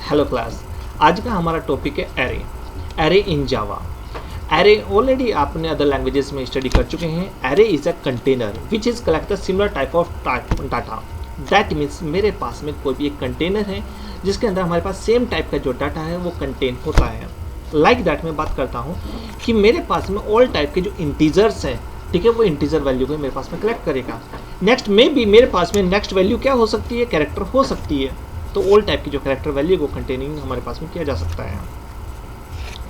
Hello class, आज का हमारा टॉपिक है एरे। एरे इन जावा। एरे ऑलरेडी आपने अदर लैंग्वेजेस में स्टडी कर चुके हैं। Array is a container which is collect the similar type of data. That means मेरे पास में कोई भी एक कंटेनर है जिसके अंदर हमारे पास सेम टाइप का जो डाटा है वो कंटेन होता है। लाइक दैट मैं बात करता हूँ कि मेरे पास में ऑल टाइप के जो इंटीजर्स हैं, ठीक है, वो इंटीजर वैल्यू को मेरे पास में कलेक्ट करेगा। नेक्स्ट में भी मेरे पास में नेक्स्ट वैल्यू क्या हो सकती है, कैरेक्टर हो सकती है। तो ऑल टाइप की जो कैरेक्टर वैल्यू को कंटेनिंग हमारे पास में किया जा सकता है।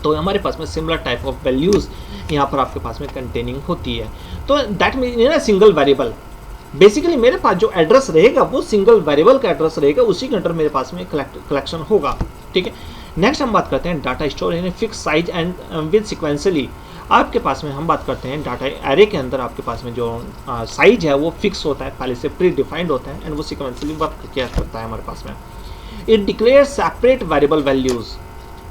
तो हमारे पास में सिमिलर टाइप ऑफ वैल्यूज यहाँ पर आपके पास में कंटेनिंग होती है। तो that mean single variable. Basically मेरे पास जो एड्रेस रहेगा वो सिंगल वेरिएबल का एड्रेस रहेगा, उसी के अंदर मेरे पास में कलेक्शन होगा। ठीक है, नेक्स्ट हम बात करते हैं data store in fix size and with sequentially. आपके पास में हम बात करते हैं डाटा एरे के अंदर आपके पास में जो साइज है वो फिक्स होता है, पहले से प्री डिफाइंड होता है एंड वो सिक्वेंसली वर्क किया करता है हमारे पास में। It declare separate variable values.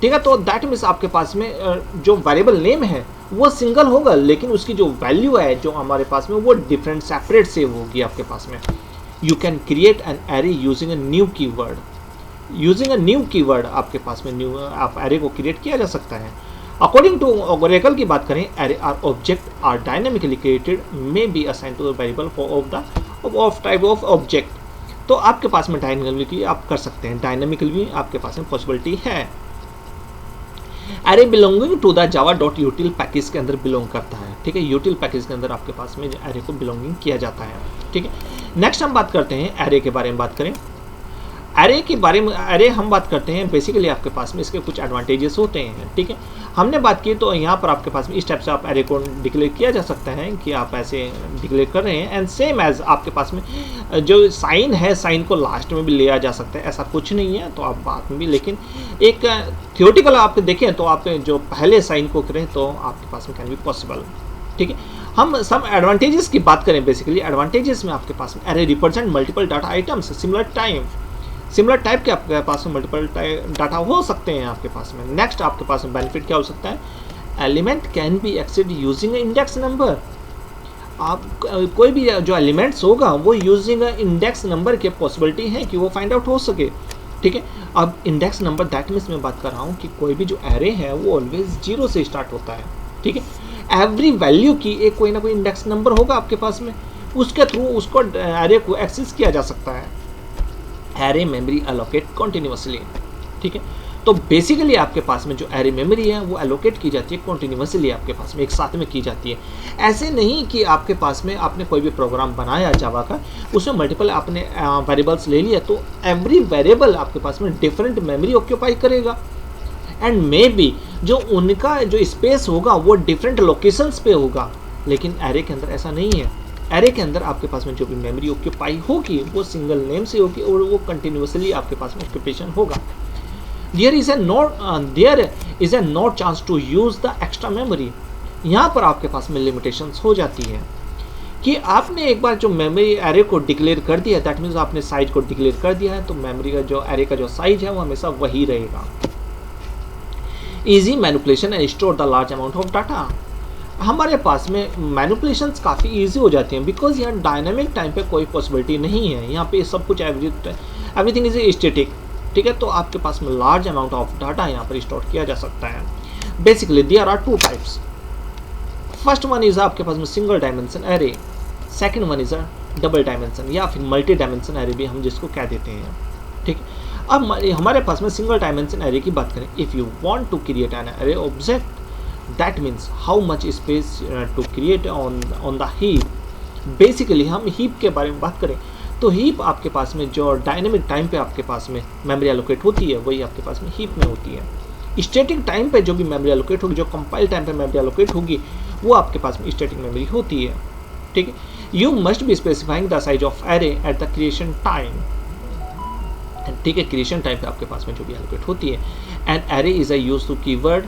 ठीक है, तो दैट मीन्स आपके पास में जो वेरिएबल नेम है वो सिंगल होगा, लेकिन उसकी जो वैल्यू है जो हमारे पास में वो डिफरेंट सेपरेट से होगी आपके पास में। You can create an array using a new keyword. Using a new keyword आपके पास में न्यू आप एरे को क्रिएट किया जा सकता है। अकॉर्डिंग टू ओरेकल की बात करें, array or object or dynamically created may be assign to the variable of type of object. तो आपके पास में डायनामिकली आप कर सकते हैं, डायनामिकली भी आपके पास में पॉसिबिलिटी है। Array belonging to the Java dot util package के अंदर बिलोंग करता है। ठीक है, यूटिल पैकेज के अंदर आपके पास में एरे को बिलोंगिंग किया जाता है। ठीक है, नेक्स्ट हम बात करते हैं एरे के बारे में बात करें। एरे के बारे में एरे हम बात करते हैं, बेसिकली आपके पास में इसके कुछ एडवांटेजेस होते हैं। ठीक है, हमने बात की तो यहाँ पर आपके पास में इस टाइप से आप एरे को डिक्लेयर किया जा सकता है कि आप ऐसे डिक्लेयर कर रहे हैं। एंड सेम एज आपके पास में जो साइन है, साइन को लास्ट में भी लिया जा सकता है, ऐसा कुछ नहीं है तो आप बाद में भी, लेकिन एक थियोरेटिकल आप देखें तो आप जो पहले साइन को करें तो आपके पास में कैन बी पॉसिबल। ठीक है, हम सब एडवांटेजेस की बात करें। बेसिकली एडवांटेजेस में आपके पास में array represent multiple data items similar type के आपके पास में मल्टीपल डाटा हो सकते हैं आपके पास में। नेक्स्ट आपके पास में बेनिफिट क्या हो सकता है, element can be accessed using index number. आप कोई भी जो एलिमेंट्स होगा वो यूजिंग इंडेक्स नंबर की पॉसिबिलिटी है कि वो फाइंड आउट हो सके। ठीक है, अब इंडेक्स नंबर दैट मीन्स मैं बात कर रहा हूँ कि कोई भी जो एरे है वो ऑलवेज 0 से स्टार्ट होता है। ठीक है, एवरी वैल्यू की एक कोई ना कोई इंडेक्स नंबर होगा आपके पास में, उसके थ्रू उसको एरे को एक्सेस किया जा सकता है। Array memory allocate continuously. ठीक है, तो बेसिकली आपके पास में जो एरे मेमोरी है वो एलोकेट की जाती है कॉन्टिन्यूसली, आपके पास में एक साथ में की जाती है। ऐसे नहीं कि आपके पास में आपने कोई भी प्रोग्राम बनाया जावा का, उसमें मल्टीपल आपने वेरिएबल्स ले लिया तो एवरी वेरिएबल आपके पास में डिफरेंट मेमोरी ऑक्यूपाई करेगा एंड मे बी जो उनका जो स्पेस होगा वो डिफरेंट लोकेशंस पे होगा। लेकिन एरे के अंदर ऐसा नहीं है। एरे के अंदर आपके पास में जो भी मेमोरी ऑक्यूपाई होगी वो सिंगल नेम से होगी और वो कंटिन्यूसली आपके पास में ऑक्यूपेशन होगा। There is a not chance to use the extra memory. यहाँ पर आपके पास में लिमिटेशंस हो जाती है कि आपने एक बार जो मेमोरी एरे को डिक्लेयर कर दिया, दैट मीन्स आपने साइज को डिक्लेयर कर दिया है, तो मेमोरी का जो एरे का जो साइज है वो हमेशा वही रहेगा। Easy manipulation and store the large amount of data. हमारे पास में मैनिपुलेशंस काफ़ी इजी हो जाती हैं बिकॉज यहाँ डायनामिक टाइम पे कोई पॉसिबिलिटी नहीं है। यहाँ पे सब कुछ एवरीथिंग इज स्टैटिक। ठीक है, तो आपके पास में लार्ज अमाउंट ऑफ डाटा यहाँ पर स्टोर किया जा सकता है। Basically there are 2 types. First one is आपके पास में single dimension array, second one is a double dimension या फिर मल्टी डायमेंशन एरे भी हम जिसको कह देते हैं। ठीक है, अब हमारे पास में सिंगल डायमेंशन एरे की बात करें, if you want to create an array object that means how much space to create on the heap। Basically हम हीप के बारे में बात करें तो हीप आपके पास में जो डायनेमिक टाइम पे आपके पास में मेमोरी एलोकेट होती है वही आपके पास में हीप में होती है। स्टैटिक टाइम पे जो भी मेमोरी एलोकेट होगी, जो कंपाइल टाइम पे मेमोरी एलोकेट होगी, वो आपके पास में स्टैटिक मेमोरी होती है। ठीक है, you must be specifying the size of array at the creation time. ठीक है, क्रिएशन टाइम पे आपके पास में जो भी एलोकेट होती है and array is a use to keyword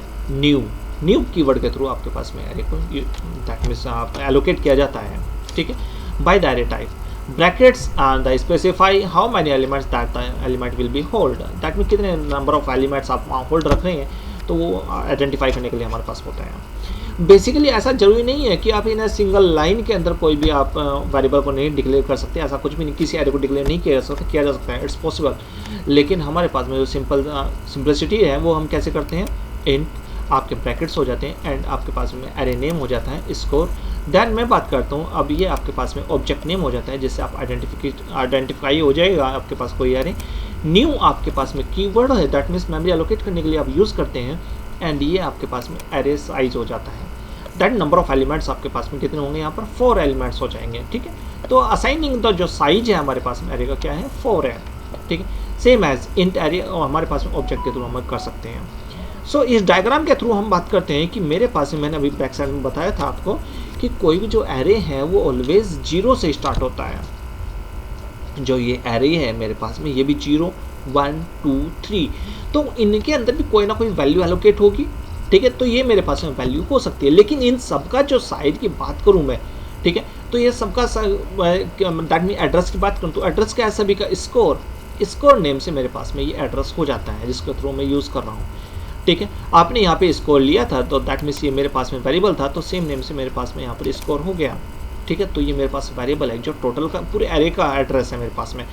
new keyword के थ्रू आपके पास में एरे को दैट मीन्स आप एलोकेट किया जाता है। ठीक है, by the array type brackets the specify how many elements that the element will be hold. That mean कितने नंबर ऑफ एलिमेंट्स आप होल्ड रख रहे हैं तो वो आइडेंटिफाई करने के लिए हमारे पास होता है। बेसिकली ऐसा जरूरी नहीं है कि आप इन सिंगल लाइन के अंदर कोई भी आप वेरिएबल को नहीं डिक्लेयर कर सकते, ऐसा कुछ भी नहीं, किसी एरे को डिक्लेयर नहीं किया जा सकता है, इट्स पॉसिबल। लेकिन हमारे पास में जो सिंपलिसिटी है वो हम कैसे करते हैं, इंट आपके ब्रैकेट्स हो जाते हैं एंड आपके पास में एरे नेम हो जाता है स्कोर। देन मैं बात करता हूँ अब ये आपके पास में ऑब्जेक्ट नेम हो जाता है, जिससे आप आइडेंटिफाई हो जाएगा आपके पास कोई एरे। न्यू आपके पास में कीवर्ड है, दैट मीन्स मेमोरी एलोकेट करने के लिए आप यूज़ करते हैं। एंड ये आपके पास में एरे साइज हो जाता है, दैट नंबर ऑफ एलिमेंट्स आपके पास में कितने होंगे, यहाँ पर 4 एलिमेंट्स हो जाएंगे। ठीक है, तो असाइनिंग द जो साइज है हमारे पास में एरे का क्या है, 4 है। ठीक है, सेम एज इंट एरे हमारे पास में ऑब्जेक्ट के थ्रू हम कर सकते हैं। सो इस डायग्राम के थ्रू हम बात करते हैं कि मेरे पास में, मैंने अभी बैक साइड में बताया था आपको कि कोई भी जो एरे है वो ऑलवेज 0 से स्टार्ट होता है। जो ये एरे है मेरे पास में ये भी 0 1 2 3, तो इनके अंदर भी कोई ना कोई वैल्यू एलोकेट होगी। ठीक है, तो ये मेरे पास में वैल्यू हो सकती है, लेकिन इन सबका जो साइज की बात करूं मैं, ठीक है, तो ये सबका दैट मीन एड्रेस की बात करूं तो एड्रेस क्या है, सभी का स्कोर नेम से मेरे पास में ये एड्रेस हो जाता है जिसके थ्रू मैं यूज़ कर रहा हूँ। ठीक है, आपने यहाँ पे स्कोर लिया था तो दैट मीन्स ये मेरे पास में वेरिएबल था, तो सेम नेम से मेरे पास में यहाँ पर स्कोर हो गया। ठीक है, तो ये मेरे पास वेरिएबल है जो टोटल का पूरे एरे का एड्रेस है मेरे पास में।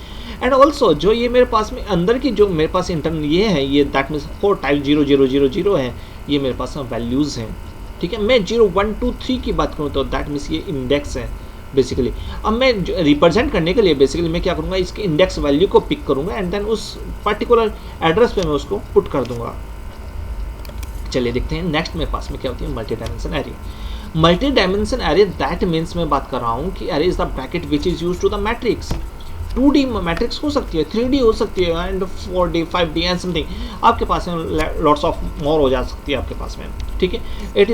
एंड ऑल्सो जो ये मेरे पास में अंदर की जो मेरे पास इंटरनल ये है, ये दैट मीन्स 4 टाइप 0 0 0 0 है, ये मेरे पास में वैल्यूज़ हैं। ठीक है, मैं 0 1 2 3 की बात करूँ तो दैट मीन्स ये इंडेक्स है बेसिकली। अब मैं रिप्रेजेंट करने के लिए बेसिकली मैं क्या करूँगा, इसके इंडेक्स वैल्यू को पिक करूँगा एंड देन उस पर्टिकुलर एड्रेस पे मैं उसको पुट कर दूंगा। चलिए देखते हैं नेक्स्ट मेरे पास में क्या होती है, multi dimension array. Multi dimension array that means मैं बात कर रहा हूँ कि array is the bracket which is used to the matrix. 2D matrix हो सकती है, 3D हो सकती है and 4D 5D and something आपके पास में लॉट्स ऑफ मोर हो जा सकती है आपके पास में। ठीक है, it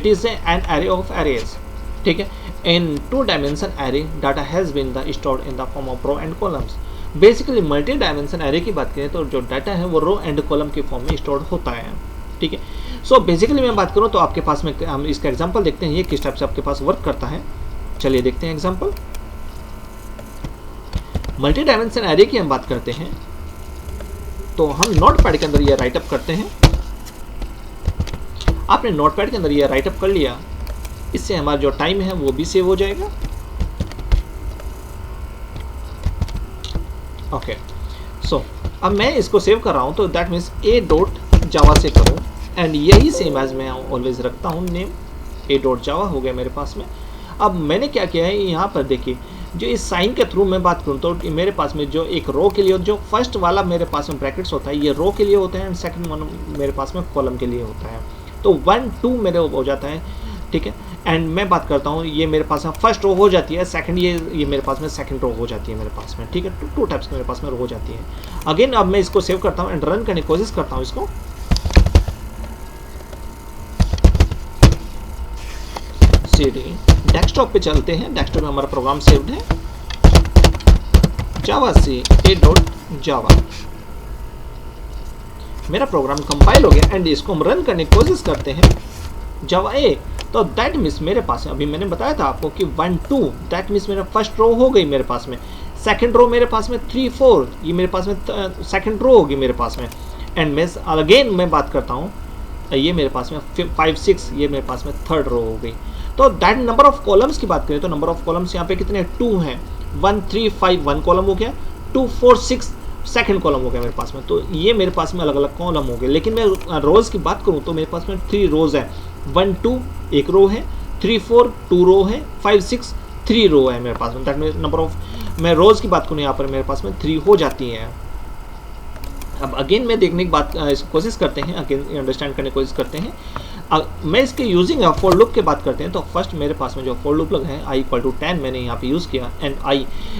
is an array of arrays. ठीक है, in 2 dimension array data has been the stored in the form of row and columns. Basically multi dimension array की बात करें तो जो डाटा है वो रो एंड कॉलम के फॉर्म में स्टोर्ड होता है। ठीक है, सो बेसिकली मैं बात करूँ तो आपके पास में हम इसका एग्जांपल देखते हैं ये किस टाइप से आपके पास वर्क करता है। चलिए देखते हैं एग्जांपल। मल्टी डायमेंशन एरे की हम बात करते हैं तो हम नोटपैड के अंदर ये राइट अप करते हैं। आपने नोटपैड के अंदर ये राइट अप कर लिया, इससे हमारा जो टाइम है वो भी सेव हो जाएगा। ओके, सो अब मैं इसको सेव कर रहा हूं तो दैट मीन्स a.java से करूं एंड यही सेम एज मैं ऑलवेज रखता हूं नेम a.java हो गया मेरे पास में। अब मैंने क्या किया है यहाँ पर देखिए, जो इस साइन के थ्रू मैं बात करूँ तो मेरे पास में जो एक रो के लिए जो फर्स्ट वाला मेरे पास में ब्रैकेट्स होता है ये रो के लिए होता है एंड सेकंड वन मेरे पास में कॉलम के लिए होता है। तो 1 2 मेरे हो जाता है। ठीक है, एंड मैं बात करता हूँ ये मेरे पास में फर्स्ट रो हो जाती है, सेकंड ये मेरे पास में सेकंड रो हो जाती है मेरे पास में। ठीक है, 2 टाइप्स मेरे पास में रो हो जाती है। अगेन अब मैं इसको सेव करता हूँ एंड रन करने की कोशिश करता हूँ इसको। डेस्कटॉप पे चलते हैं, डेस्कटॉप में हमारा प्रोग्राम सेव्ड है जावा से a.java। मेरा प्रोग्राम कंपाइल हो गया एंड इसको हम रन करने की कोशिश करते हैं जावा ए। तो दैट मीन्स मेरे पास अभी मैंने बताया था आपको कि 1 2 दैट मीन्स मेरा फर्स्ट रो हो गई मेरे पास में, सेकंड रो मेरे पास में 3 4 ये मेरे पास में सेकंड रो होगी मेरे पास में। एंड मैं अगेन मैं बात करता हूँ ये मेरे पास में 5 6 ये मेरे पास में थर्ड रो हो गई। तो दैट नंबर ऑफ कॉलम्स की बात करें तो नंबर ऑफ कॉलम्स यहाँ पे कितने 2 हैं। 1 3 5 1 कॉलम हो गया, 2 4 6 सेकंड कॉलम हो गया मेरे पास में। तो ये मेरे पास में अलग अलग कॉलम हो गए। लेकिन मैं रोज की बात करूँ तो मेरे पास में 3 रोज है, 1 2 एक रो है, 3 4 2 रो है, 5 6 3 रो है मेरे पास में। दैट मीन नंबर ऑफ मैं रोज की बात करूँ यहाँ पर मेरे पास में 3 हो जाती हैं। अब अगेन मैं देखने की बात कोशिश करते हैं, अगेन अंडरस्टैंड करने की कोशिश करते हैं। मैं इसके यूजिंग फॉर लूप की बात करते हैं तो फर्स्ट मेरे पास में जो फॉर लूप है i = 10 मैंने यहाँ पे यूज़ किया एंड i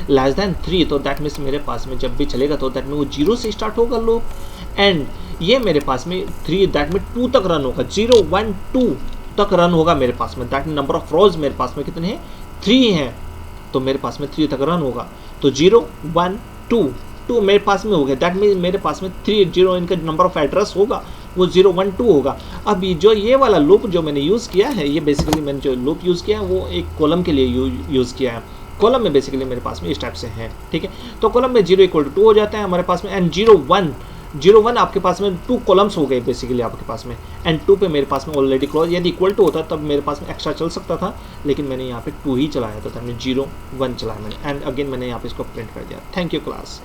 < 3 तो दैट मीन्स मेरे पास में जब भी चलेगा तो दैट में वो 0 से स्टार्ट होगा लूप एंड ये मेरे पास में 3 दैट में 2 तक रन होगा, 0 1 2 तक रन होगा मेरे पास में। दैट नंबर ऑफ रोज मेरे पास में कितने हैं 3 हैं, तो मेरे पास में 3 तक रन होगा। तो 0 1 2 मेरे पास में हो गया, दैट मीन मेरे पास में 3 0 इनका नंबर ऑफ एड्रेस होगा वो 0 1 2 होगा। अब जो ये वाला लूप जो मैंने यूज़ किया है ये बेसिकली मैंने जो लूप यूज़ किया है वो एक कॉलम के लिए यूज़ किया है। कॉलम में बेसिकली मेरे पास में इस टाइप से है। ठीक है, तो कॉलम में 0 = 2 हो जाता है हमारे पास में एंड 0 1 0 1 आपके पास में 2 कॉलम्स हो गए बेसिकली आपके पास में, एंड 2 पे मेरे पास में ऑलरेडी क्लॉज, यदि इक्वल टू होता तब मेरे पास में एक्स्ट्रा चल सकता था, लेकिन मैंने यहाँ पे 2 ही चलाया था, मैंने 0 1 चलाया मैंने, एंड अगेन मैंने यहाँ पे इसको प्रिंट कर दिया। Thank you class.